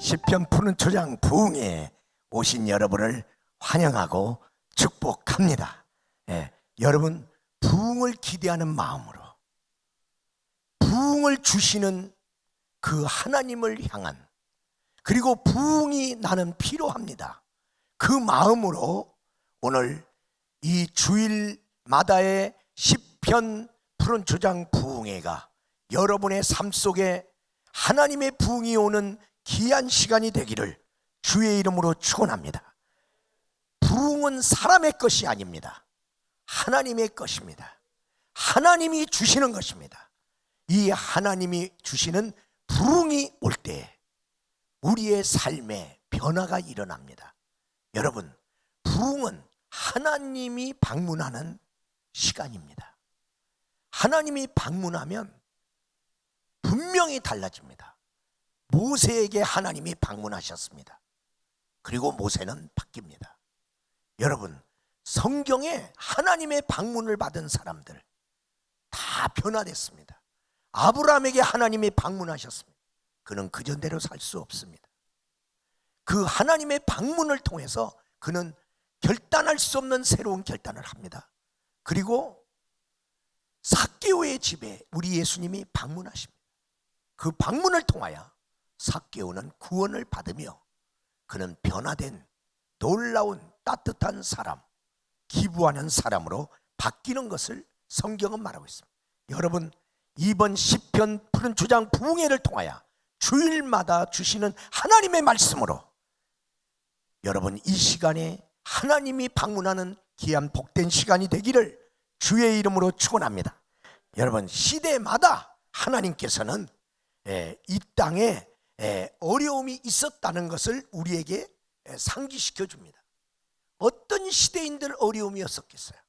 시편 푸른 초장 부흥에 오신 여러분을 환영하고 축복합니다. 여러분, 부흥을 기대하는 마음으로 부흥을 주시는 그 하나님을 향한, 그리고 부흥이 나는 필요합니다, 그 마음으로 오늘 이 주일마다의 시편 푸른 초장 부흥회가 여러분의 삶 속에 하나님의 부흥이 오는 귀한 시간이 되기를 주의 이름으로 축원합니다. 부흥은 사람의 것이 아닙니다. 하나님의 것입니다. 하나님이 주시는 것입니다. 이 하나님이 주시는 부흥이 올 때 우리의 삶에 변화가 일어납니다. 여러분, 부흥은 하나님이 방문하는 시간입니다. 하나님이 방문하면 분명히 달라집니다. 모세에게 하나님이 방문하셨습니다. 그리고 모세는 바뀝니다. 여러분, 성경에 하나님의 방문을 받은 사람들 다 변화됐습니다. 아브라함에게 하나님이 방문하셨습니다. 그는 그전대로 살 수 없습니다. 그 하나님의 방문을 통해서 그는 결단할 수 없는 새로운 결단을 합니다. 그리고 삭개오의 집에 우리 예수님이 방문하십니다. 그 방문을 통하여 삭개오는 구원을 받으며 그는 변화된 놀라운 따뜻한 사람, 기부하는 사람으로 바뀌는 것을 성경은 말하고 있습니다. 여러분, 이번 시편 푸른 초장 부흥회를 통하여 주일마다 주시는 하나님의 말씀으로 여러분, 이 시간에 하나님이 방문하는 귀한 복된 시간이 되기를 주의 이름으로 축원합니다. 여러분, 시대마다 하나님께서는 이 땅에 어려움이 있었다는 것을 우리에게 상기시켜 줍니다. 어떤 시대인들 어려움이 없었겠어요?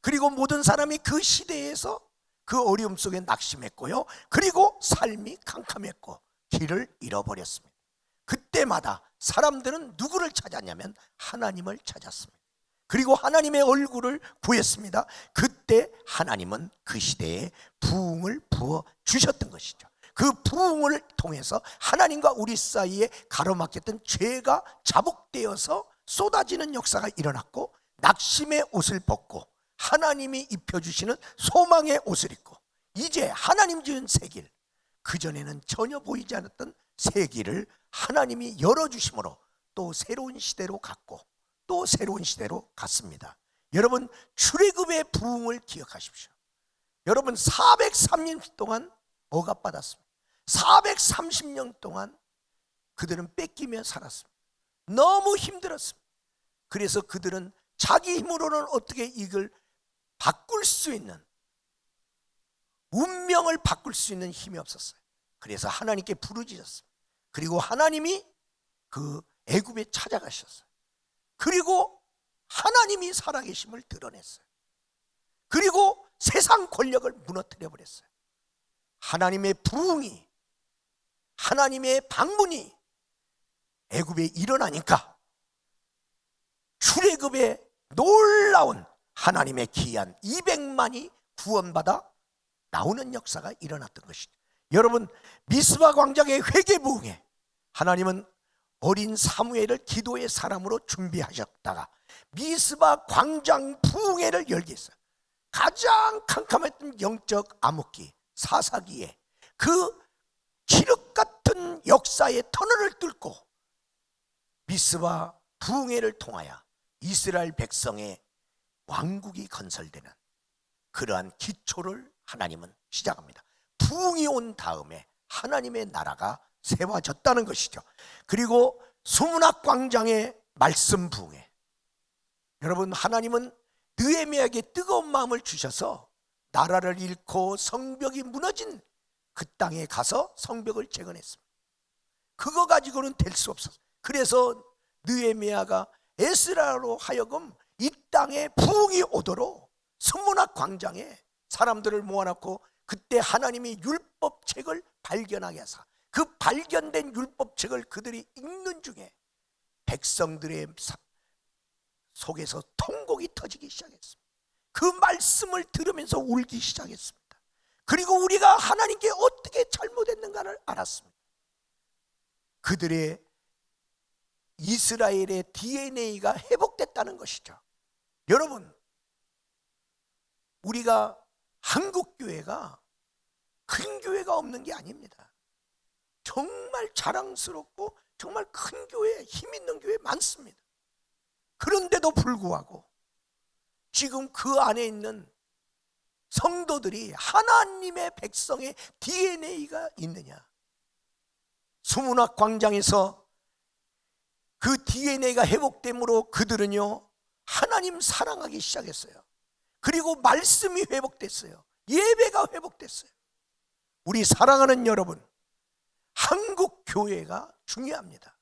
그리고 모든 사람이 그 시대에서 그 어려움 속에 낙심했고요, 그리고 삶이 캄캄했고 길을 잃어버렸습니다. 그때마다 사람들은 누구를 찾았냐면 하나님을 찾았습니다. 그리고 하나님의 얼굴을 구했습니다. 그때 하나님은 그 시대에 부흥을 부어 주셨던 것이죠. 그 부흥을 통해서 하나님과 우리 사이에 가로막혔던 죄가 자복되어서 쏟아지는 역사가 일어났고, 낙심의 옷을 벗고 하나님이 입혀주시는 소망의 옷을 입고 이제 하나님 지은 새 길, 그전에는 전혀 보이지 않았던 새 길을 하나님이 열어주심으로 또 새로운 시대로 갔고 또 새로운 시대로 갔습니다. 여러분, 출애굽의 부흥을 기억하십시오. 여러분, 430년 동안 억압받았습니다. 430년 동안 그들은 뺏기며 살았습니다. 너무 힘들었습니다. 그래서 그들은 자기 힘으로는 어떻게 이걸 바꿀 수 있는, 운명을 바꿀 수 있는 힘이 없었어요. 그래서 하나님께 부르짖었습니다. 그리고 하나님이 그 애굽에 찾아가셨어요. 그리고 하나님이 살아계심을 드러냈어요. 그리고 세상 권력을 무너뜨려 버렸어요. 하나님의 부흥이, 하나님의 방문이 애굽에 일어나니까 출애굽의 놀라운 하나님의 귀한 200만이 구원받아 나오는 역사가 일어났던 것이죠. 여러분, 미스바 광장의 회개 부흥에 하나님은 어린 사무엘을 기도의 사람으로 준비하셨다가 미스바 광장 부흥회를 열게 했어요. 가장 캄캄했던 영적 암흑기, 사사기에 그 칠흑 같은 역사의 터널을 뚫고 미스바 부흥회를 통하여 이스라엘 백성의 왕국이 건설되는 그러한 기초를 하나님은 시작합니다. 부흥이 온 다음에 하나님의 나라가 세워졌다는 것이죠. 그리고 수문학 광장의 말씀 부흥회, 여러분, 하나님은 느헤미야에게 뜨거운 마음을 주셔서 나라를 잃고 성벽이 무너진 그 땅에 가서 성벽을 재건했습니다. 그거 가지고는 될 수 없었어요. 그래서 느헤미야가 에스라로 하여금 이 땅에 부흥이 오도록 수문학 광장에 사람들을 모아놓고 그때 하나님이 율법책을 발견하게 하사 그 발견된 율법책을 그들이 읽는 중에 백성들의 속에서 통곡이 터지기 시작했습니다. 그 말씀을 들으면서 울기 시작했습니다. 그리고 우리가 하나님께 어떻게 잘못했는가를 알았습니다. 그들의 이스라엘의 DNA가 회복됐다는 것이죠. 여러분, 우리가 한국 교회가 큰 교회가 없는 게 아닙니다. 정말 자랑스럽고 정말 큰 교회, 힘 있는 교회 많습니다. 그런데도 불구하고 지금 그 안에 있는 성도들이 하나님의 백성의 DNA가 있느냐? 수문학 광장에서 그 DNA가 회복됨으로 그들은요 하나님 사랑하기 시작했어요. 그리고 말씀이 회복됐어요. 예배가 회복됐어요. 우리 사랑하는 여러분, 한국 교회가 중요합니다.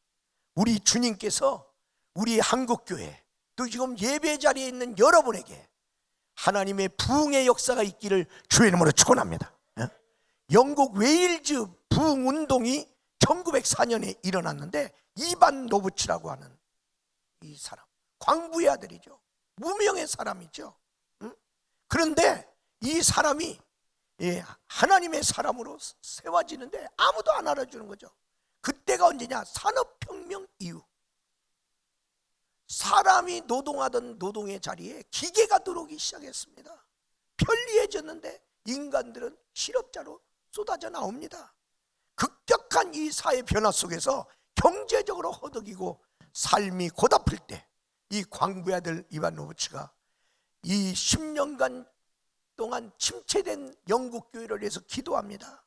우리 주님께서 우리 한국 교회, 또 지금 예배 자리에 있는 여러분에게 하나님의 부흥의 역사가 있기를 주의 이름으로 축원합니다. 영국 웨일즈 부흥 운동이 1904년에 일어났는데 이반 노부츠라고 하는 이 사람, 광부의 아들이죠. 무명의 사람이죠. 그런데 이 사람이 하나님의 사람으로 세워지는데 아무도 안 알아주는 거죠. 그때가 언제냐? 산업혁명 이후. 사람이 노동하던 노동의 자리에 기계가 들어오기 시작했습니다. 편리해졌는데 인간들은 실업자로 쏟아져 나옵니다. 급격한 이 사회 변화 속에서 경제적으로 허덕이고 삶이 고달플 때 이 광부의 아들 이반 노부츠가 이 10년간 동안 침체된 영국 교회를 위해서 기도합니다.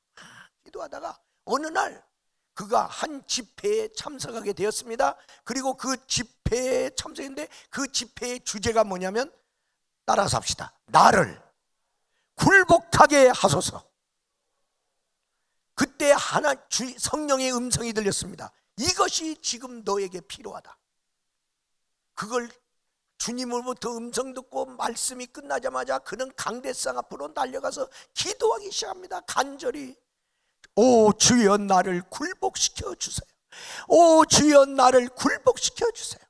기도하다가 어느 날 그가 한 집회에 참석하게 되었습니다. 그리고 그 집회에 참석했는데 그 집회의 주제가 뭐냐면, 따라서 합시다. 나를 굴복하게 하소서. 그때 성령의 음성이 들렸습니다. 이것이 지금 너에게 필요하다. 그걸 주님으로부터 음성 듣고 말씀이 끝나자마자 그는 강대상 앞으로 달려가서 기도하기 시작합니다. 간절히, 오 주여 나를 굴복시켜 주세요. 오 주여 나를 굴복시켜 주세요.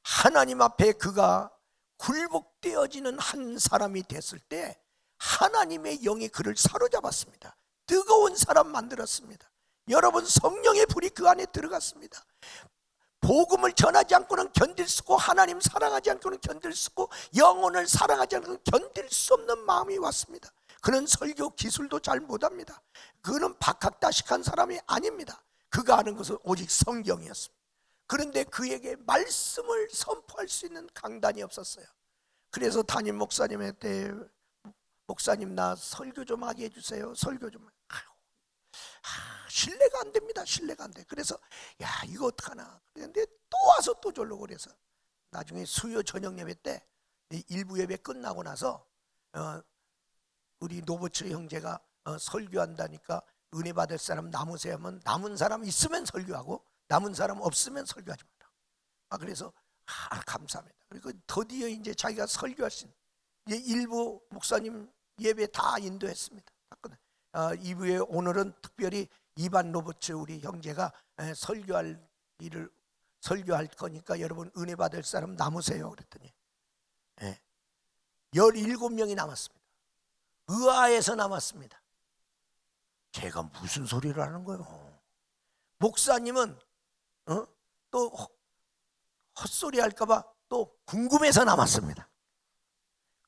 하나님 앞에 그가 굴복되어지는 한 사람이 됐을 때 하나님의 영이 그를 사로잡았습니다. 뜨거운 사람 만들었습니다. 여러분, 성령의 불이 그 안에 들어갔습니다. 복음을 전하지 않고는 견딜 수 없고, 하나님 사랑하지 않고는 견딜 수 없고, 영혼을 사랑하지 않고는 견딜 수 없는 마음이 왔습니다. 그는 설교 기술도 잘 못합니다. 그는 박학다식한 사람이 아닙니다. 그가 아는 것은 오직 성경이었습니다. 그런데 그에게 말씀을 선포할 수 있는 강단이 없었어요. 그래서 담임 목사님한테, 목사님 나 설교 좀 하게 해주세요. 설교 좀. 신뢰가 안 됩니다. 신뢰가 안 돼. 그래서 야 이거 어떡하나. 그런데 또 와서 또 졸로. 그래서 나중에 수요 저녁 예배 때 일부 예배 끝나고 나서 우리 노부츠 형제가 설교한다니까 은혜 받을 사람 남으세요 하면, 남은 사람 있으면 설교하고 남은 사람 없으면 설교하지 마라. 그래서 감사합니다. 그리고 드디어 이제 자기가 설교할 수 있는 일부 목사님 예배 다 인도했습니다. 2부에 오늘은 특별히 이반 로버츠 우리 형제가 설교할 거니까 여러분 은혜 받을 사람 남으세요 그랬더니 17명이 남았습니다. 의아해서 남았습니다. 제가 무슨 소리를 하는 거예요? 목사님은 또 헛소리 할까봐 또 궁금해서 남았습니다.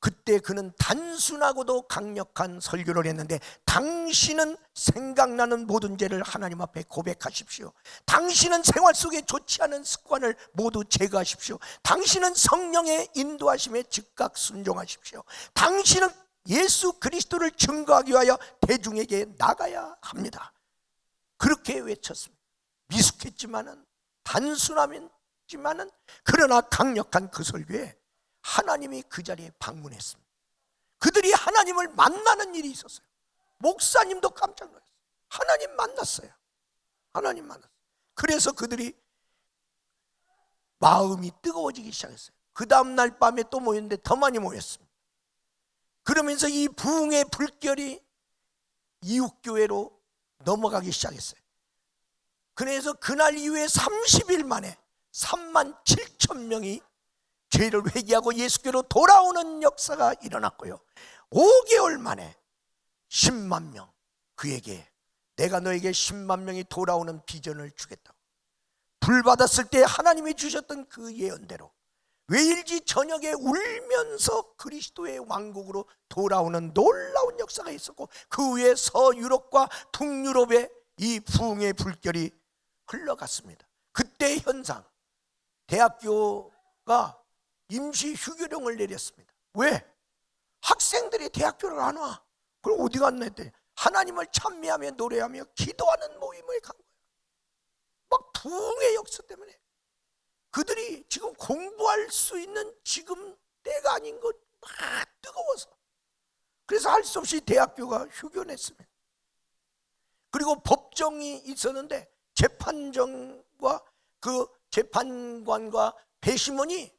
그때 그는 단순하고도 강력한 설교를 했는데, 당신은 생각나는 모든 죄를 하나님 앞에 고백하십시오. 당신은 생활 속에 좋지 않은 습관을 모두 제거하십시오. 당신은 성령의 인도하심에 즉각 순종하십시오. 당신은 예수 그리스도를 증거하기 위하여 대중에게 나가야 합니다. 그렇게 외쳤습니다. 미숙했지만은, 단순하지만은, 그러나 강력한 그 설교에 하나님이 그 자리에 방문했습니다. 그들이 하나님을 만나는 일이 있었어요. 목사님도 깜짝 놀랐어요. 하나님 만났어요. 하나님 만났어요. 그래서 그들이 마음이 뜨거워지기 시작했어요. 그 다음날 밤에 또 모였는데 더 많이 모였습니다. 그러면서 이 부흥의 불결이 이웃교회로 넘어가기 시작했어요. 그래서 그날 이후에 30일 만에 37,000명이 죄를 회개하고 예수께로 돌아오는 역사가 일어났고요, 5개월 만에 10만 명 그에게 내가 너에게 10만 명이 돌아오는 비전을 주겠다고. 불 받았을 때 하나님이 주셨던 그 예언대로 외일지 저녁에 울면서 그리스도의 왕국으로 돌아오는 놀라운 역사가 있었고, 그 위에 서유럽과 북유럽에 이 부흥의 불결이 흘러갔습니다. 그때 현상, 대학교가 임시 휴교령을 내렸습니다. 왜? 학생들이 대학교를 안 와. 그럼 어디 갔나 했더니 하나님을 찬미하며 노래하며 기도하는 모임을 간 거예요. 막 부흥의 역사 때문에 그들이 지금 공부할 수 있는 지금 때가 아닌 것 막 뜨거워서, 그래서 할 수 없이 대학교가 휴교냈습니다. 그리고 법정이 있었는데 재판정과 그 재판관과 배심원이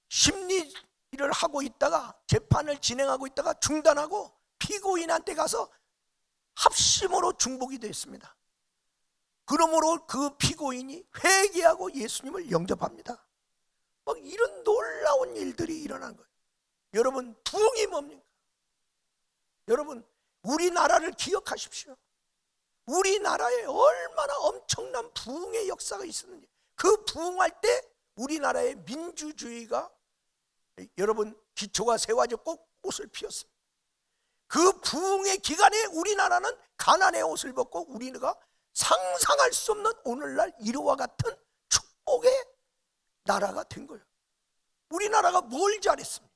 심리를 하고 있다가, 재판을 진행하고 있다가 중단하고 피고인한테 가서 합심으로 중복이 됐습니다. 그러므로 그 피고인이 회개하고 예수님을 영접합니다. 막 이런 놀라운 일들이 일어난 거예요. 여러분, 부흥이 뭡니까? 여러분, 우리나라를 기억하십시오. 우리나라에 얼마나 엄청난 부흥의 역사가 있었는지. 그 부흥할 때 우리나라의 민주주의가, 여러분, 기초가 세워졌고 꽃을 피웠습니다. 그 부흥의 기간에 우리나라는 가난의 옷을 벗고 우리가 상상할 수 없는 오늘날 이와 같은 축복의 나라가 된 거예요. 우리나라가 뭘 잘했습니까?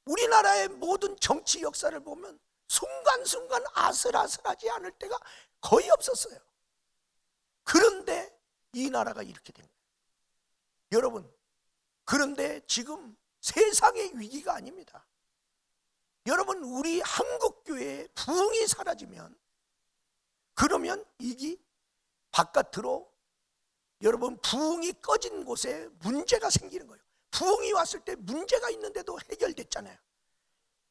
우리나라의 모든 정치 역사를 보면 순간순간 아슬아슬하지 않을 때가 거의 없었어요. 그런데 이 나라가 이렇게 된 거예요. 여러분, 그런데 지금 세상의 위기가 아닙니다. 여러분, 우리 한국교회의 부흥이 사라지면, 그러면 이게 바깥으로, 여러분, 부흥이 꺼진 곳에 문제가 생기는 거예요. 부흥이 왔을 때 문제가 있는데도 해결됐잖아요.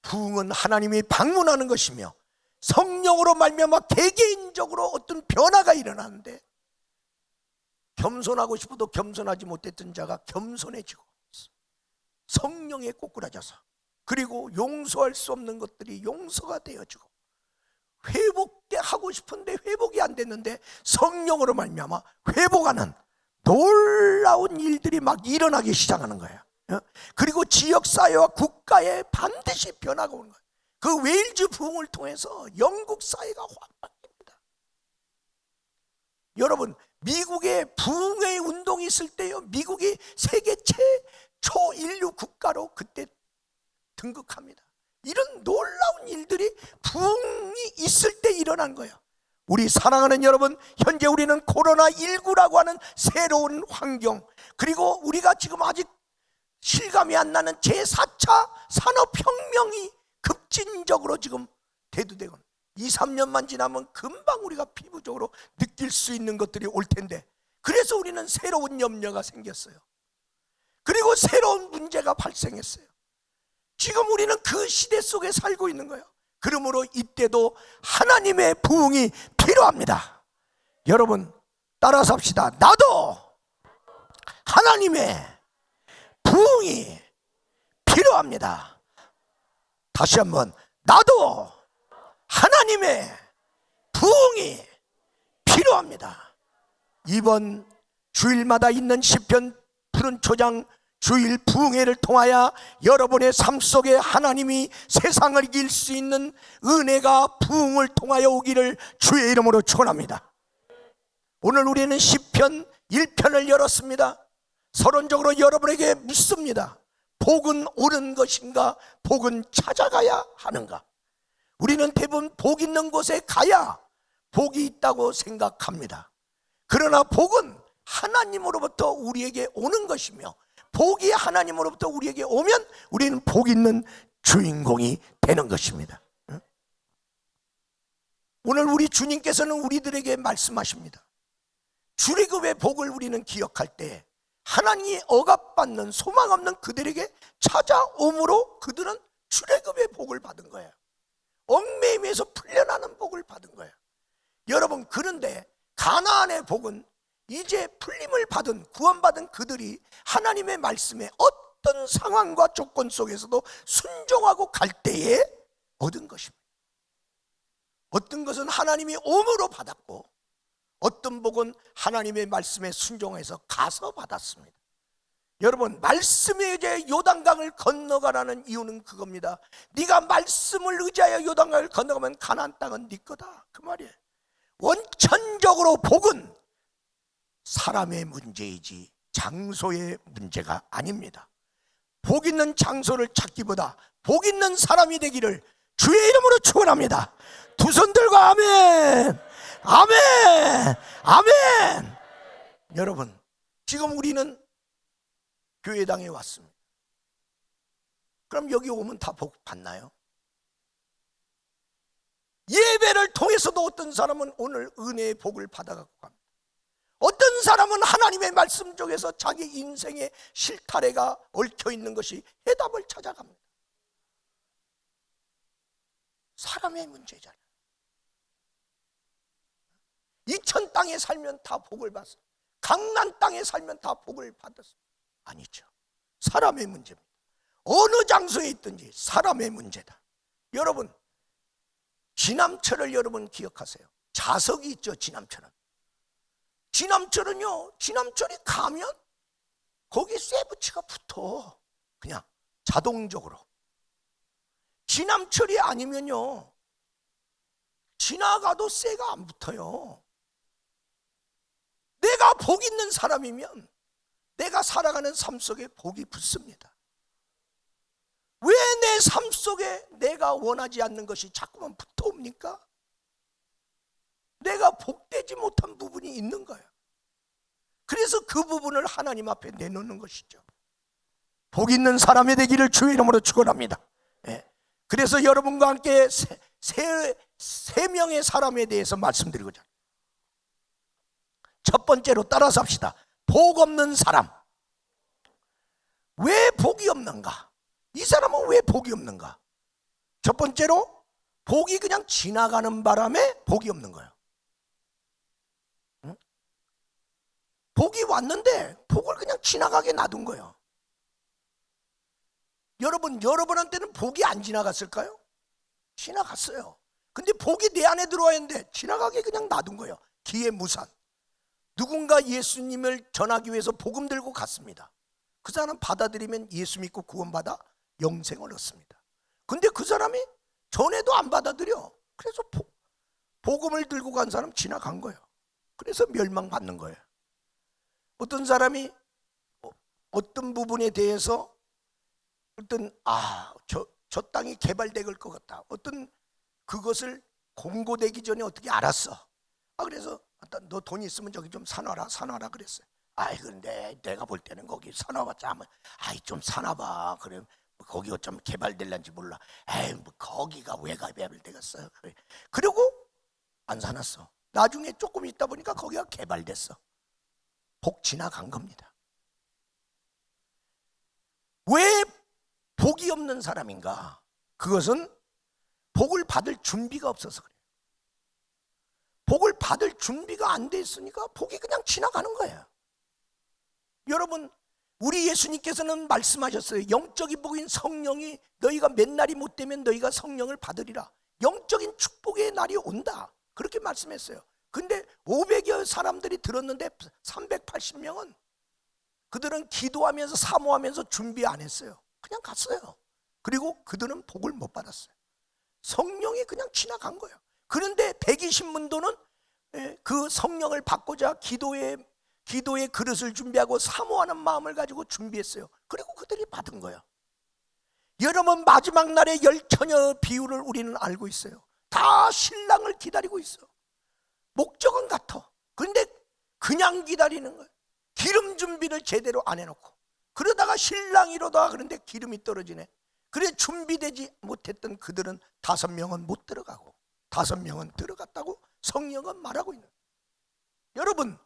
부흥은 하나님이 방문하는 것이며 성령으로 말미암아 개개인적으로 어떤 변화가 일어나는데, 겸손하고 싶어도 겸손하지 못했던 자가 겸손해지고 성령에 꼬꾸라져서, 그리고 용서할 수 없는 것들이 용서가 되어지고, 회복하고 싶은데 회복이 안 됐는데 성령으로 말미암아 회복하는 놀라운 일들이 막 일어나기 시작하는 거예요. 그리고 지역사회와 국가에 반드시 변화가 오는 거예요. 그 웨일즈 부흥을 통해서 영국 사회가 확 바뀝니다. 여러분, 미국의 부흥의 운동이 있을 때요, 미국이 세계 최초 인류 국가로 그때 등극합니다. 이런 놀라운 일들이 부흥이 있을 때 일어난 거예요. 우리 사랑하는 여러분, 현재 우리는 코로나19라고 하는 새로운 환경, 그리고 우리가 지금 아직 실감이 안 나는 제4차 산업혁명이 급진적으로 지금 대두되고, 2-3년만 지나면 금방 우리가 피부적으로 느낄 수 있는 것들이 올 텐데, 그래서 우리는 새로운 염려가 생겼어요. 그리고 새로운 문제가 발생했어요. 지금 우리는 그 시대 속에 살고 있는 거예요. 그러므로 이때도 하나님의 부흥이 필요합니다. 여러분, 따라서 합시다. 나도 하나님의 부흥이 필요합니다. 다시 한번, 나도 하나님의 부흥이 필요합니다. 이번 주일마다 있는 시편 푸른 초장 주일 부흥회를 통하여 여러분의 삶 속에 하나님이 세상을 이길 수 있는 은혜가 부흥을 통하여 오기를 주의 이름으로 축원합니다. 오늘 우리는 시편 1편을 열었습니다. 서론적으로 여러분에게 묻습니다. 복은 옳은 것인가? 복은 찾아가야 하는가? 우리는 대부분 복 있는 곳에 가야 복이 있다고 생각합니다. 그러나 복은 하나님으로부터 우리에게 오는 것이며, 복이 하나님으로부터 우리에게 오면 우리는 복 있는 주인공이 되는 것입니다. 오늘 우리 주님께서는 우리들에게 말씀하십니다. 출애굽의 복을 우리는 기억할 때 하나님이 억압받는 소망 없는 그들에게 찾아옴으로 그들은 출애굽의 복을 받은 거예요. 얽매임에서 풀려나는 복을 받은 거예요. 여러분, 그런데 가나안의 복은 이제 풀림을 받은, 구원받은 그들이 하나님의 말씀에 어떤 상황과 조건 속에서도 순종하고 갈 때에 얻은 것입니다. 어떤 것은 하나님이 옴으로 받았고 어떤 복은 하나님의 말씀에 순종해서 가서 받았습니다. 여러분, 말씀에 의지하여 요단강을 건너가라는 이유는 그겁니다. 네가 말씀을 의지하여 요단강을 건너가면 가나안 땅은 네 거다, 그 말이에요. 원천적으로 복은 사람의 문제이지 장소의 문제가 아닙니다. 복 있는 장소를 찾기보다 복 있는 사람이 되기를 주의 이름으로 축원합니다. 두 손 들고 아멘, 아멘, 아멘. 여러분, 지금 우리는 교회당에 왔습니다. 그럼 여기 오면 다 복 받나요? 예배를 통해서도 어떤 사람은 오늘 은혜의 복을 받아갖고 갑니다. 어떤 사람은 하나님의 말씀 쪽에서 자기 인생의 실타래가 얽혀있는 것이 해답을 찾아갑니다. 사람의 문제잖아요. 이천 땅에 살면 다 복을 받았어, 강난 땅에 살면 다 복을 받았어? 아니죠. 사람의 문제입니다. 어느 장소에 있든지 사람의 문제다. 여러분, 지남철을 여러분 기억하세요. 자석이 있죠. 지남철은 지남철이 가면 거기 쇠붙이가 붙어, 그냥 자동적으로. 지남철이 아니면요, 지나가도 쇠가 안 붙어요. 내가 복 있는 사람이면 내가 살아가는 삶 속에 복이 붙습니다. 왜 내 삶 속에 내가 원하지 않는 것이 자꾸만 붙어옵니까? 내가 복되지 못한 부분이 있는 거예요. 그래서 그 부분을 하나님 앞에 내놓는 것이죠. 복 있는 사람이 되기를 주의 이름으로 축원합니다. 그래서 여러분과 함께 세 명의 사람에 대해서 말씀드리고자. 첫 번째로 따라서 합시다. 복 없는 사람. 왜 복이 없는가? 이 사람은 왜 복이 없는가? 첫 번째로, 복이 그냥 지나가는 바람에 복이 없는 거예요. 응? 복이 왔는데 복을 그냥 지나가게 놔둔 거예요. 여러분한테는 복이 안 지나갔을까요? 지나갔어요. 근데 복이 내 안에 들어와 있는데 지나가게 그냥 놔둔 거예요. 기회무산. 누군가 예수님을 전하기 위해서 복음 들고 갔습니다. 그 사람 받아들이면 예수 믿고 구원받아 영생을 얻습니다. 근데 그 사람이 전에도 안 받아들여. 그래서 복음을 들고 간 사람 지나간 거예요. 그래서 멸망받는 거예요. 어떤 사람이 어떤 부분에 대해서 저 땅이 개발될 것 같다, 어떤 그것을 공고되기 전에 어떻게 알았어. 그래서 너 돈 있으면 저기 좀 사놔라 그랬어요. 근데 내가 볼 때는 거기 사놔봤자 하면 좀 사놔봐. 그래, 거기 어쩜 개발될란지 몰라. 뭐 거기가 왜 개발되겠어요. 그리고 안 사놨어. 나중에 조금 있다 보니까 거기가 개발됐어. 복 지나간 겁니다. 왜 복이 없는 사람인가? 그것은 복을 받을 준비가 없어서 그래요. 복을 받을 준비가 안 돼 있으니까 복이 그냥 지나가는 거예요. 여러분, 우리 예수님께서는 말씀하셨어요. 영적인 복인 성령이 너희가 몇 날이 못 되면 너희가 성령을 받으리라. 영적인 축복의 날이 온다, 그렇게 말씀했어요. 근데 500여 사람들이 들었는데 380명은 그들은 기도하면서 사모하면서 준비 안 했어요. 그냥 갔어요. 그리고 그들은 복을 못 받았어요. 성령이 그냥 지나간 거예요. 그런데 120문도는 그 성령을 받고자 기도의 그릇을 준비하고 사모하는 마음을 가지고 준비했어요. 그리고 그들이 받은 거예요. 여러분, 마지막 날의 열처녀 비유를 우리는 알고 있어요. 다 신랑을 기다리고 있어. 목적은 같아. 그런데 그냥 기다리는 거예요. 기름 준비를 제대로 안 해놓고. 그러다가 신랑이로다 그런데 기름이 떨어지네. 그래 준비되지 못했던 그들은 5명은 못 들어가고 5명은 들어갔다고 성령은 말하고 있는 거예요. 여러분,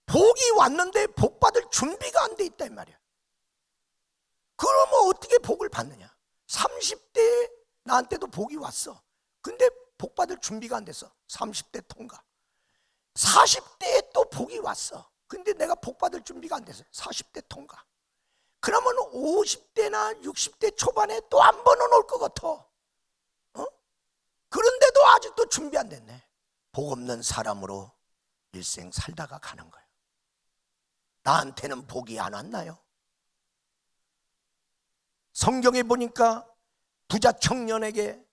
복이 왔는데 복 받을 준비가 안 돼 있다 이 말이야. 그러면 어떻게 복을 받느냐? 30대에 나한테도 복이 왔어. 근데 복 받을 준비가 안 됐어. 30대 통과. 40대에 또 복이 왔어. 근데 내가 복 받을 준비가 안 됐어요. 40대 통과. 그러면 50대나 60대 초반에 또 한 번은 올 것 같아. 그런데도 아직도 준비 안 됐네. 복 없는 사람으로 일생 살다가 가는 거예요. 나한테는 복이 안 왔나요? 성경에 보니까 부자 청년에게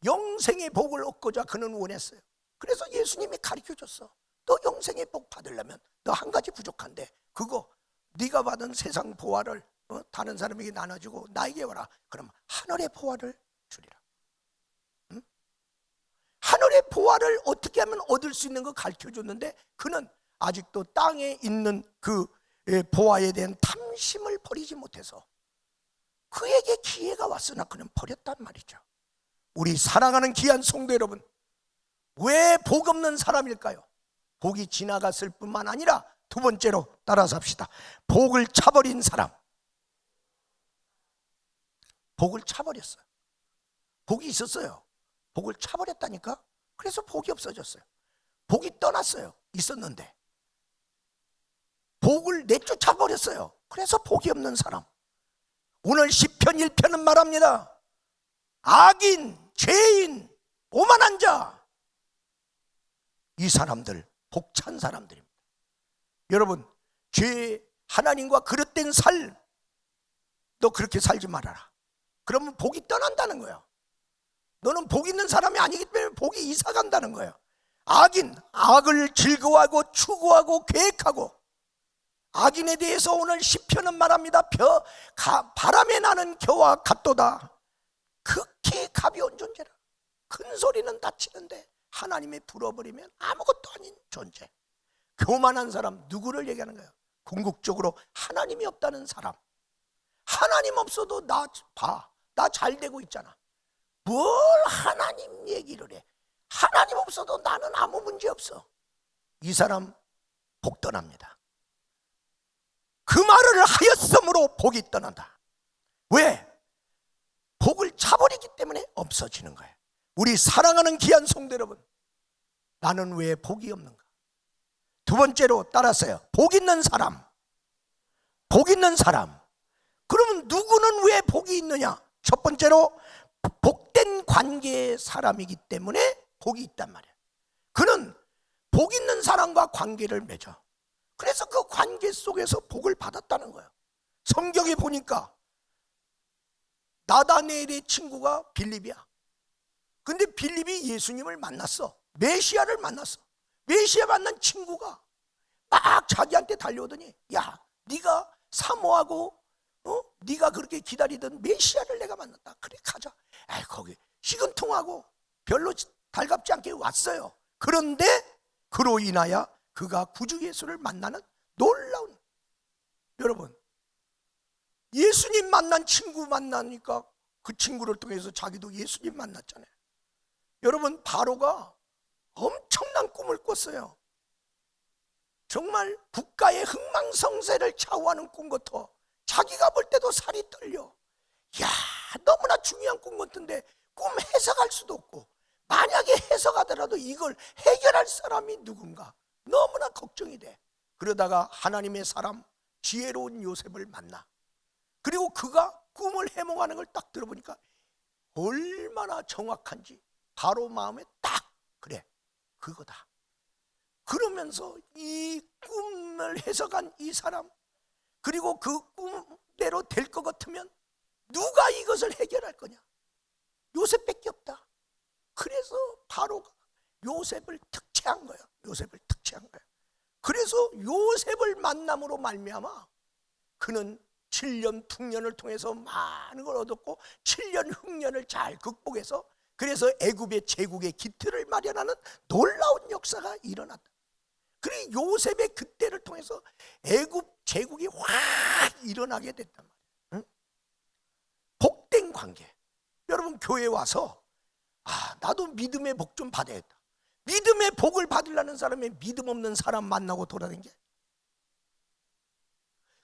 영생의 복을 얻고자 그는 원했어요. 그래서 예수님이 가르쳐줬어. 너 영생의 복 받으려면 너 한 가지 부족한데, 그거 네가 받은 세상 보화를 다른 사람에게 나눠주고 나에게 와라. 그럼 하늘의 보화를 주리라. 응? 하늘의 보화를 어떻게 하면 얻을 수 있는 거 가르쳐줬는데, 그는 아직도 땅에 있는 그 보화에 대한 탐심을 버리지 못해서 그에게 기회가 왔으나 그는 버렸단 말이죠. 우리 사랑하는 귀한 성도 여러분, 왜 복 없는 사람일까요? 복이 지나갔을 뿐만 아니라 두 번째로 따라서 합시다. 복을 차버린 사람. 복을 차버렸어요. 복이 있었어요. 복을 차버렸다니까. 그래서 복이 없어졌어요. 복이 떠났어요. 있었는데 복을 내쫓아버렸어요. 그래서 복이 없는 사람. 오늘 시편 1편은 말합니다. 악인, 죄인, 오만한 자, 이 사람들 복찬 사람들입니다. 여러분, 하나님과 그릇된 삶, 너 그렇게 살지 말아라. 그러면 복이 떠난다는 거예요. 너는 복 있는 사람이 아니기 때문에 복이 이사 간다는 거예요. 악인, 악을 즐거워하고 추구하고 계획하고, 악인에 대해서 오늘 시편은 말합니다. 바람에 나는 겨와 같도다. 극히 가벼운 존재라. 큰 소리는 다치는데 하나님의 불어버리면 아무것도 아닌 존재. 교만한 사람, 누구를 얘기하는 거예요? 궁극적으로 하나님이 없다는 사람. 하나님 없어도 나 잘 되고 있잖아. 뭘 하나님 얘기를 해? 하나님 없어도 나는 아무 문제 없어. 이 사람 복 떠납니다. 그 말을 하였으므로 복이 떠난다. 왜? 복을 차버리기 때문에 없어지는 거예요. 우리 사랑하는 귀한 성도 여러분, 나는 왜 복이 없는가? 두 번째로 따라서요. 복 있는 사람. 복 있는 사람. 그러면 누구는 왜 복이 있느냐? 첫 번째로 복된 관계의 사람이기 때문에 복이 있단 말이에요. 그는 복 있는 사람과 관계를 맺어. 그래서 그 관계 속에서 복을 받았다는 거예요. 성경에 보니까 나다네엘의 친구가 빌립이야. 근데 빌립이 예수님을 만났어. 메시아를 만났어. 메시아 만난 친구가 막 자기한테 달려오더니, 야, 네가 사모하고 네가 그렇게 기다리던 메시아를 내가 만났다. 그래, 가자. 거기 시근통하고 별로 달갑지 않게 왔어요. 그런데 그로 인하여 그가 구주 예수를 만나는 놀라운, 여러분, 예수님 만난 친구 만나니까 그 친구를 통해서 자기도 예수님 만났잖아요. 여러분, 바로가 엄청난 꿈을 꿨어요. 정말 국가의 흥망성쇠를 좌우하는 꿈 같아. 자기가 볼 때도 살이 떨려. 야, 너무나 중요한 꿈 같은데 꿈 해석할 수도 없고, 만약에 해석하더라도 이걸 해결할 사람이 누군가 너무나 걱정이 돼. 그러다가 하나님의 사람 지혜로운 요셉을 만나. 그리고 그가 꿈을 해몽하는 걸 딱 들어보니까 얼마나 정확한지 바로 마음에 딱, 그래, 그거다. 그러면서 이 꿈을 해석한 이 사람, 그리고 그 꿈대로 될 것 같으면 누가 이것을 해결할 거냐? 요셉밖에 없다. 그래서 바로가 요셉을 특채한 거야. 요셉을 특채한 거야. 그래서 요셉을 만남으로 말미암아 그는 7년 풍년을 통해서 많은 걸 얻었고 7년 흉년을 잘 극복해서, 그래서 애굽의 제국의 기틀을 마련하는 놀라운 역사가 일어났다. 그리고 요셉의 그때를 통해서 애굽 제국이 확 일어나게 됐단 말이에요. 응? 복된 관계. 여러분, 교회 와서 나도 믿음의 복 좀 받아야겠다. 믿음의 복을 받으려는 사람이 믿음 없는 사람 만나고 돌아다니게.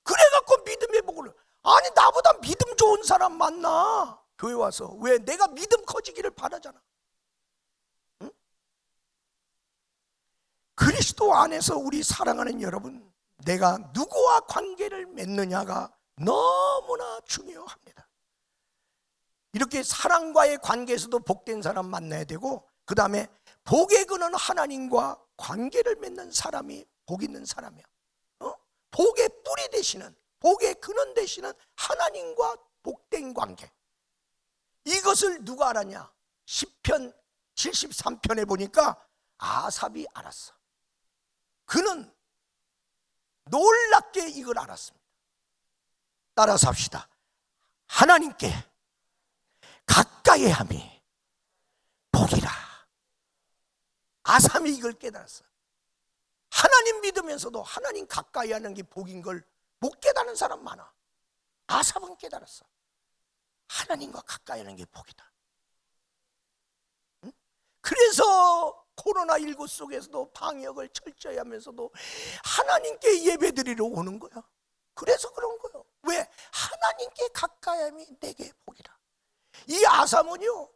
그래갖고 믿음의 복을, 아니 나보다 믿음 좋은 사람 만나. 교회 와서. 왜? 내가 믿음 커지기를 바라잖아. 응? 그리스도 안에서 우리 사랑하는 여러분, 내가 누구와 관계를 맺느냐가 너무나 중요합니다. 이렇게 사랑과의 관계에서도 복된 사람 만나야 되고, 그 다음에 복의 근원 하나님과 관계를 맺는 사람이 복 있는 사람이야. 복의 뿌리 되시는, 복의 근원 되시는 하나님과 복된 관계. 이것을 누가 알았냐? 시편 73편에 보니까 아삽이 알았어. 그는 놀랍게 이걸 알았습니다. 따라서 합시다. 하나님께 가까이 함이 복이라. 아삽이 이걸 깨달았어. 하나님 믿으면서도 하나님 가까이 하는 게 복인 걸 못 깨달은 사람 많아. 아삽은 깨달았어. 하나님과 가까이 하는 게 복이다. 응? 그래서 코로나19 속에서도 방역을 철저히 하면서도 하나님께 예배드리러 오는 거야. 그래서 그런 거예요. 왜? 하나님께 가까이 함이 내게 복이라. 이 아삽은요,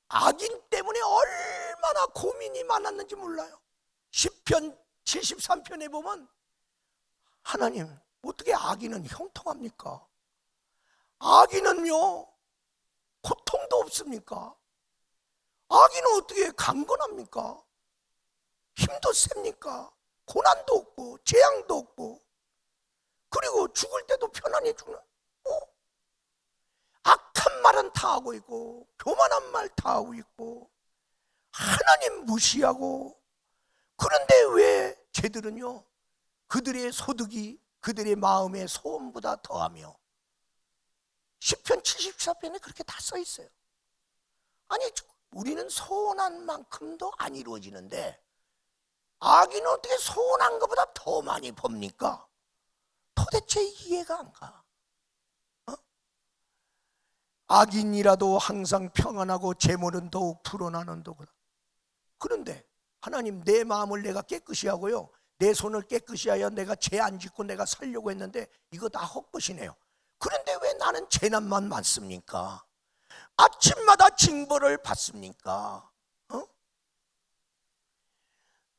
악인 때문에 얼마나 고민이 많았는지 몰라요. 시편 73편에 보면 하나님, 어떻게 악인은 형통합니까? 악인은요, 고통도 없습니까? 악인은 어떻게 강건합니까? 힘도 셉니까? 고난도 없고 재앙도 없고, 그리고 죽을 때도 편안히 죽는, 악한 말은 다 하고 있고 교만한 말 다 하고 있고 하나님 무시하고. 그런데 왜 쟤들은요, 그들의 소득이 그들의 마음의 소원보다 더하며. 시편 74편에 그렇게 다 써 있어요. 아니, 우리는 소원한 만큼도 안 이루어지는데 악인은 어떻게 소원한 것보다 더 많이 봅니까? 도대체 이해가 안 가. 악인이라도 항상 평안하고 재물은 더욱 불어나는도구나. 그런데 하나님, 내 마음을 내가 깨끗이 하고요, 내 손을 깨끗이 하여 내가 죄 안 짓고 내가 살려고 했는데 이거 다 헛것이네요. 그런데 왜 나는 재난만 많습니까? 아침마다 징벌을 받습니까?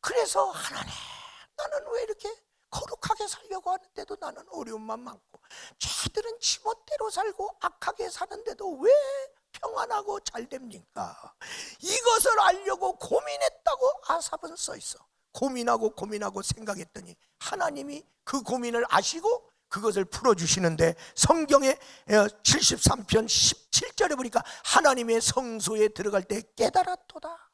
그래서 하나님, 나는 왜 이렇게 거룩하게 살려고 하는데도 나는 어려움만 많고, 쟤들은 지멋대로 살고 악하게 사는데도 왜 평안하고 잘 됩니까? 이것을 알려고 고민했다고 아삽은 써 있어. 고민하고 생각했더니 하나님이 그 고민을 아시고 그것을 풀어주시는데, 성경의 73편 17절에 보니까 하나님의 성소에 들어갈 때 깨달았도다.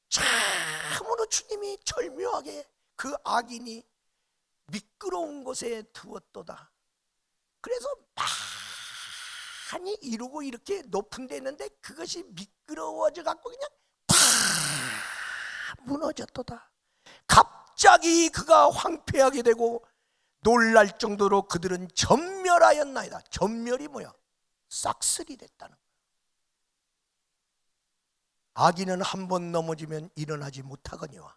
참으로 주님이 절묘하게 그 악인이 미끄러운 곳에 두었도다. 그래서 많이 이루고 이렇게 높은 데 있는데 그것이 미끄러워져 갖고 그냥 다 무너졌도다. 갑자기 그가 황폐하게 되고 놀랄 정도로 그들은 전멸하였나이다. 전멸이 뭐야? 싹쓸이 됐다는 거야. 악인은 한 번 넘어지면 일어나지 못하거니와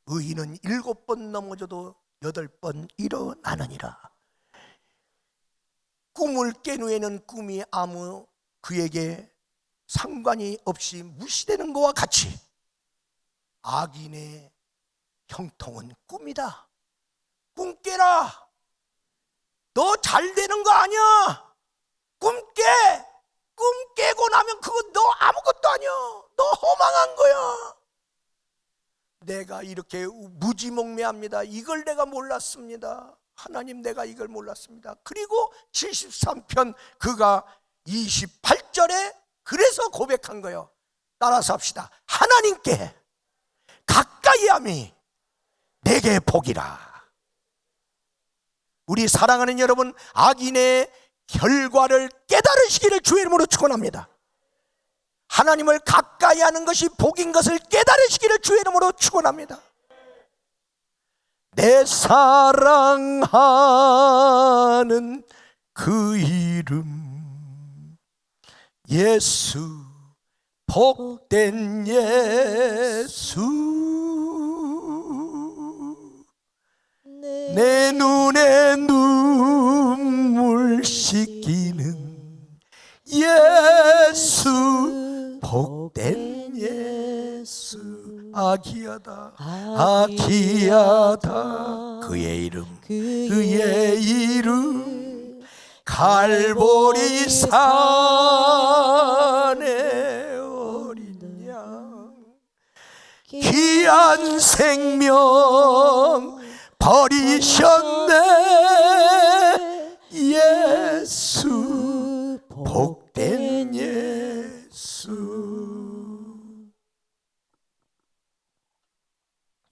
의인은 7번 넘어져도 8번 일어나느니라. 꿈을 깬 후에는 꿈이 아무 그에게 상관이 없이 무시되는 것과 같이 악인의 형통은 꿈이다. 꿈 깨라. 너 잘 되는 거 아니야. 꿈 깨. 꿈 깨고 나면 그거 너 아무것도 아니야. 너 허망한 거야. 내가 이렇게 무지몽매합니다. 이걸 내가 몰랐습니다. 하나님, 내가 이걸 몰랐습니다. 그리고 73편 그가 28절에 그래서 고백한 거예요. 따라서 합시다. 하나님께 가까이 함이 내게 복이라. 우리 사랑하는 여러분, 악인의 결과를 깨달으시기를 주의 이름으로 축원합니다. 하나님을 가까이 하는 것이 복인 것을 깨달으시기를 주의 이름으로 축원합니다. 내 사랑하는 그 이름 예수, 복된 예수, 내 눈에 눈물 씻기는 예수, 복된 예수. 아기야다, 아기야다. 그의 이름, 그의 이름 갈보리 산에 귀한 생명 버리셨네. 예수, 복된 예수.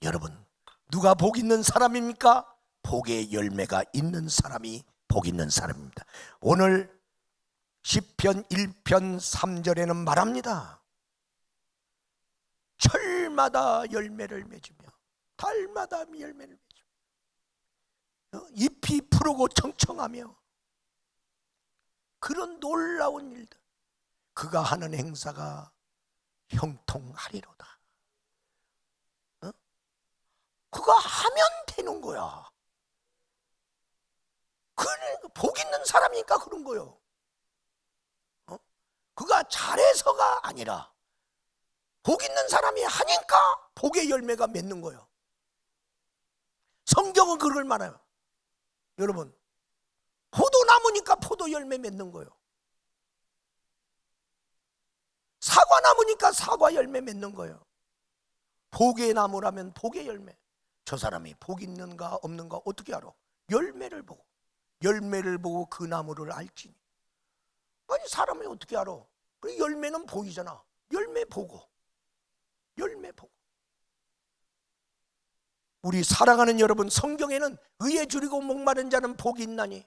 여러분, 누가 복 있는 사람입니까? 복의 열매가 있는 사람이 복 있는 사람입니다. 오늘 시편 1편 3절에는 말합니다. 철마다 열매를 맺으며 달마다 열매를 맺으며 잎이 푸르고 청청하며, 그런 놀라운 일들, 그가 하는 행사가 형통하리로다. 그가 하면 되는 거야. 복 있는 사람이니까 그런 거요. 그가 잘해서가 아니라 복 있는 사람이 하니까 복의 열매가 맺는 거예요. 성경은 그걸 말해요. 여러분, 포도나무니까 포도 열매 맺는 거예요. 사과나무니까 사과 열매 맺는 거예요. 복의 나무라면 복의 열매. 저 사람이 복 있는가 없는가 어떻게 알아? 열매를 보고 그 나무를 알지니. 아니, 사람이 어떻게 알아? 열매는 보이잖아. 열매 보고. 우리 사랑하는 여러분, 성경에는 의에 줄이고 목마른 자는 복이 있나니.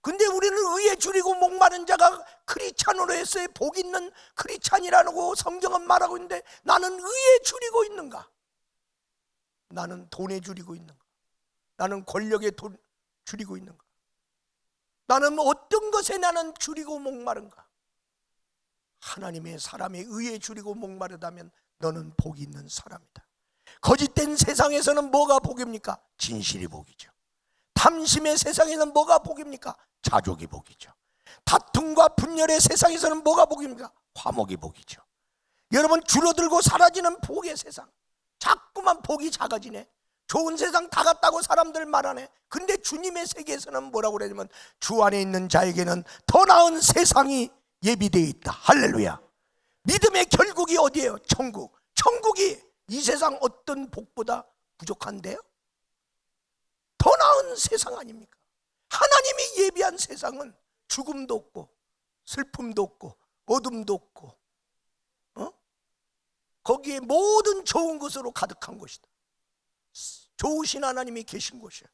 근데 우리는 의에 줄이고 목마른 자가 크리스찬으로 해서 복 있는 크리스찬이라고 성경은 말하고 있는데, 나는 의에 줄이고 있는가? 나는 돈에 줄이고 있는가? 나는 권력에 줄이고 있는가? 나는 어떤 것에 나는 줄이고 목마른가? 하나님의 사람의 의에 줄이고 목마르다면 너는 복이 있는 사람이다. 거짓된 세상에서는 뭐가 복입니까? 진실이 복이죠. 탐심의 세상에서는 뭐가 복입니까? 자족이 복이죠. 다툼과 분열의 세상에서는 뭐가 복입니까? 화목이 복이죠. 여러분, 줄어들고 사라지는 복의 세상, 자꾸만 복이 작아지네. 좋은 세상 다 갔다고 사람들 말하네. 근데 주님의 세계에서는 뭐라고 그러냐면, 주 안에 있는 자에게는 더 나은 세상이 예비되어 있다. 할렐루야. 믿음의 결국이 어디예요? 천국. 천국이 이 세상 어떤 복보다 부족한데요? 더 나은 세상 아닙니까? 하나님이 예비한 세상은 죽음도 없고 슬픔도 없고 어둠도 없고, 거기에 모든 좋은 것으로 가득한 곳이다. 좋으신 하나님이 계신 곳이야.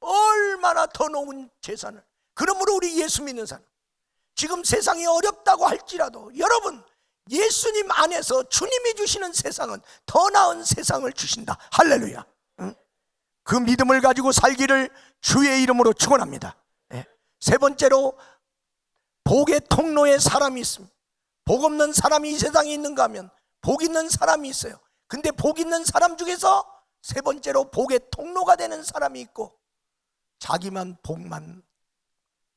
얼마나 더 좋은 재산을. 그러므로 우리 예수 믿는 사람, 지금 세상이 어렵다고 할지라도 여러분, 예수님 안에서 주님이 주시는 세상은 더 나은 세상을 주신다. 할렐루야. 그 믿음을 가지고 살기를 주의 이름으로 축원합니다. 세 번째로, 복의 통로에 사람이 있습니다. 복 없는 사람이 이 세상에 있는가 하면 복 있는 사람이 있어요. 근데 복 있는 사람 중에서 세 번째로 복의 통로가 되는 사람이 있고, 자기만 복만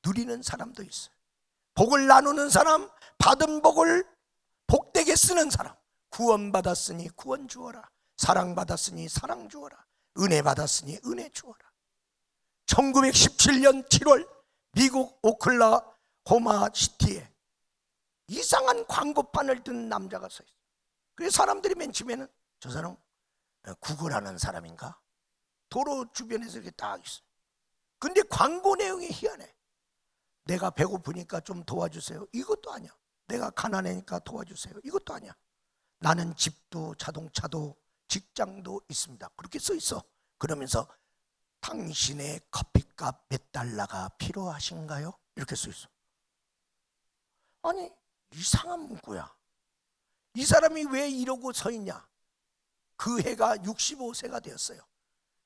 누리는 사람도 있어요. 복을 나누는 사람, 받은 복을 복되게 쓰는 사람. 구원받았으니 구원 주어라, 사랑받았으니 사랑 주어라, 은혜 받았으니 은혜 주어라. 1917년 7월 미국 오클라호마 시티에 이상한 광고판을 든 남자가 서 있어요. 그래서 사람들이 맨 처음에는 저 사람 구걸하는 사람인가? 도로 주변에서 이렇게 딱 있어요. 근데 광고 내용이 희한해. 내가 배고프니까 좀 도와주세요. 이것도 아니야. 내가 가난하니까 도와주세요. 이것도 아니야. 나는 집도 자동차도 직장도 있습니다. 그렇게 써 있어. 그러면서 당신의 커피값 몇 달러가 필요하신가요? 이렇게 써 있어. 아니, 이상한 문구야. 이 사람이 왜 이러고 서 있냐? 그 해가 65세가 되었어요.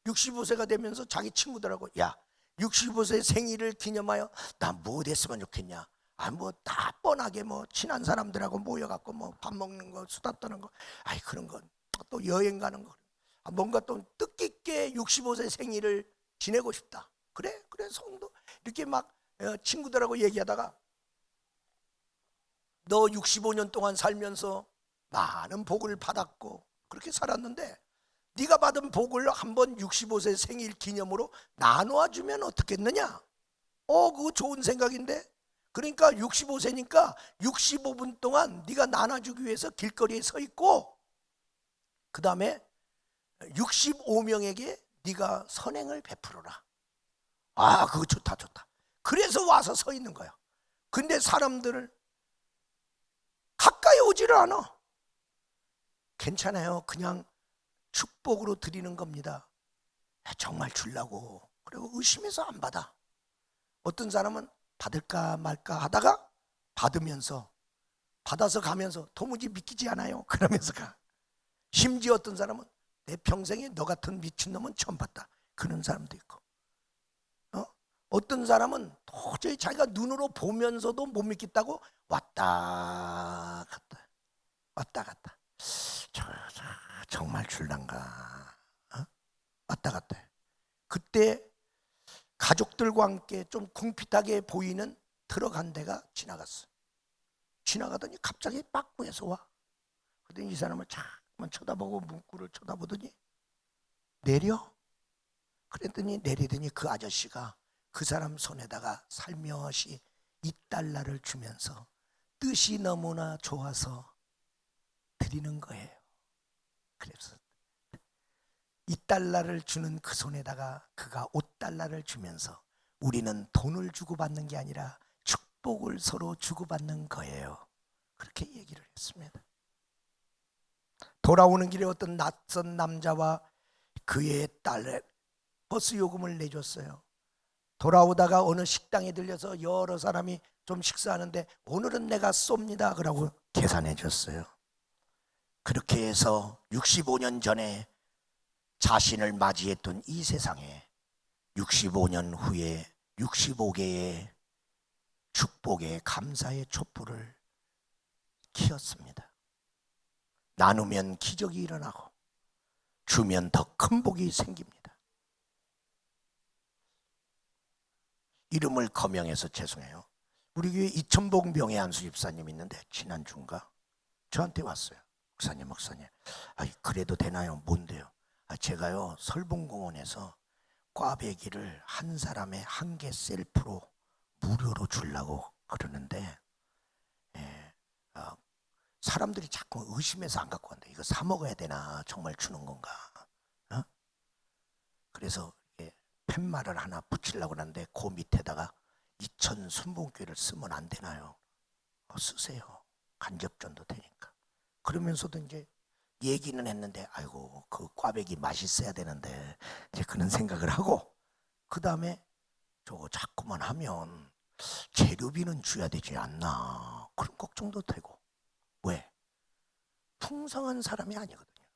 65세가 되면서 자기 친구들하고, 야, 65세 생일을 기념하여 나 뭐 됐으면 좋겠냐? 뭐 다 뻔하게 뭐 친한 사람들하고 모여갖고 뭐 밥 먹는 거, 수다 떠는 거, 아이 그런 거, 또 여행 가는 거, 뭔가 또 뜻깊게 65세 생일을 지내고 싶다. 그래 성도 이렇게 막 친구들하고 얘기하다가, 너 65년 동안 살면서 많은 복을 받았고 그렇게 살았는데, 네가 받은 복을 한번 65세 생일 기념으로 나누어 주면 어떻겠느냐? 그거 좋은 생각인데. 그러니까 65세니까 65분 동안 네가 나눠주기 위해서 길거리에 서 있고, 그 다음에 65명에게 네가 선행을 베풀어라. 아, 그거 좋다. 그래서 와서 서 있는 거야. 근데 사람들을 가까이 오지를 않아. 괜찮아요. 그냥 축복으로 드리는 겁니다. 정말 주려고. 그리고 의심해서 안 받아. 어떤 사람은 받을까 말까 하다가 받아서 가면서 도무지 믿기지 않아요. 그러면서 가. 심지어 어떤 사람은 내 평생에 너 같은 미친놈은 처음 봤다. 그런 사람도 있고. 어떤 사람은 도저히 자기가 눈으로 보면서도 못 믿겠다고 왔다 갔다. 정말 줄란가? 왔다 갔다. 그때 가족들과 함께 좀 궁핍하게 보이는 트럭 한 대가 지나갔어. 지나가더니 갑자기 빠꾸에서 와. 그랬더니 이 사람을 잠깐 쳐다보고 문구를 쳐다보더니 내려. 그랬더니 내리더니 그 아저씨가 그 사람 손에다가 살며시 $2를 주면서 뜻이 너무나 좋아서 드리는 거예요. 그래서 $2를 주는 그 손에다가 그가 $5를 주면서 우리는 돈을 주고받는 게 아니라 축복을 서로 주고받는 거예요. 그렇게 얘기를 했습니다. 돌아오는 길에 어떤 낯선 남자와 그의 딸의 버스 요금을 내줬어요. 돌아오다가 어느 식당에 들려서 여러 사람이 좀 식사하는데 오늘은 내가 쏩니다 그러고 계산해 줬어요. 그렇게 해서 65년 전에 자신을 맞이했던 이 세상에 65년 후에 65개의 축복의 감사의 촛불을 키웠습니다. 나누면 기적이 일어나고 주면 더 큰 복이 생깁니다. 이름을 거명해서 죄송해요. 우리 교회 이천복 명예한수 집사님 있는데 지난주인가 저한테 왔어요. 목사님 그래도 되나요? 뭔데요? 제가요 설봉공원에서 꽈배기를 한 사람에 한 개 셀프로 무료로 주려고 그러는데 사람들이 자꾸 의심해서 안 갖고 간다. 이거 사 먹어야 되나? 정말 주는 건가? 그래서 팻말을 하나 붙이려고 하는데 그 밑에다가 이천 순복교회를 쓰면 안 되나요? 쓰세요. 간접전도 되니까. 그러면서도 이제 얘기는 했는데 아이고 그 꽈배기 맛있어야 되는데 이제 그런 생각을 하고 그 다음에 저거 자꾸만 하면 재료비는 줘야 되지 않나 그런 걱정도 되고. 왜? 풍성한 사람이 아니거든요.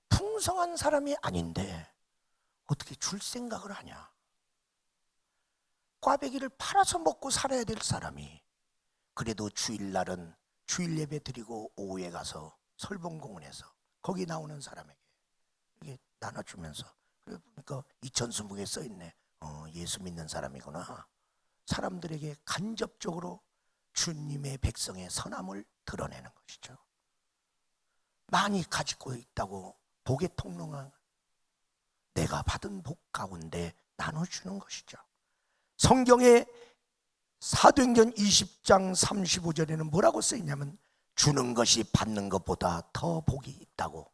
풍성한 사람이 아닌데 어떻게 줄 생각을 하냐? 꽈배기를 팔아서 먹고 살아야 될 사람이 그래도 주일날은 주일 예배 드리고 오후에 가서 설봉공원에서 거기 나오는 사람에게 이게 나눠주면서 그러니까 이천수묵에 써있네. 예수 믿는 사람이구나. 사람들에게 간접적으로 주님의 백성의 선함을 드러내는 것이죠. 많이 가지고 있다고 복의 통로가 내가 받은 복 가운데 나눠주는 것이죠. 성경의 사도행전 20장 35절에는 뭐라고 써있냐면 주는 것이 받는 것보다 더 복이 있다고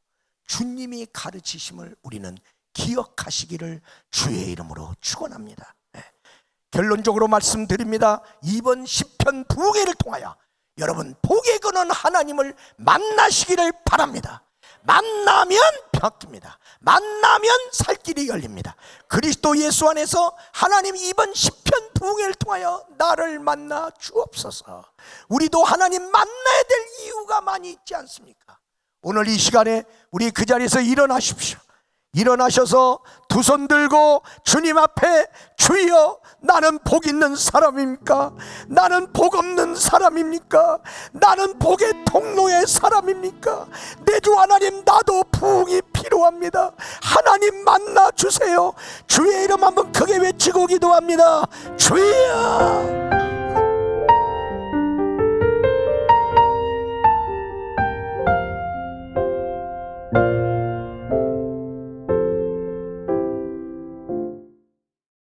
주님이 가르치심을 우리는 기억하시기를 주의 이름으로 축원합니다. 결론적으로 말씀드립니다. 이번 시편 2개를 통하여 여러분 복에 거는 하나님을 만나시기를 바랍니다. 만나면 바뀝니다. 만나면 살 길이 열립니다. 그리스도 예수 안에서 하나님 이번 시편 2개를 통하여 나를 만나 주옵소서. 우리도 하나님 만나야 될 이유가 많이 있지 않습니까? 오늘 이 시간에 우리 그 자리에서 일어나십시오. 일어나셔서 두 손 들고 주님 앞에 주여 나는 복 있는 사람입니까? 나는 복 없는 사람입니까? 나는 복의 통로의 사람입니까? 내 주 하나님 나도 부흥이 필요합니다. 하나님 만나 주세요. 주의 이름 한번 크게 외치고 기도합니다. 주여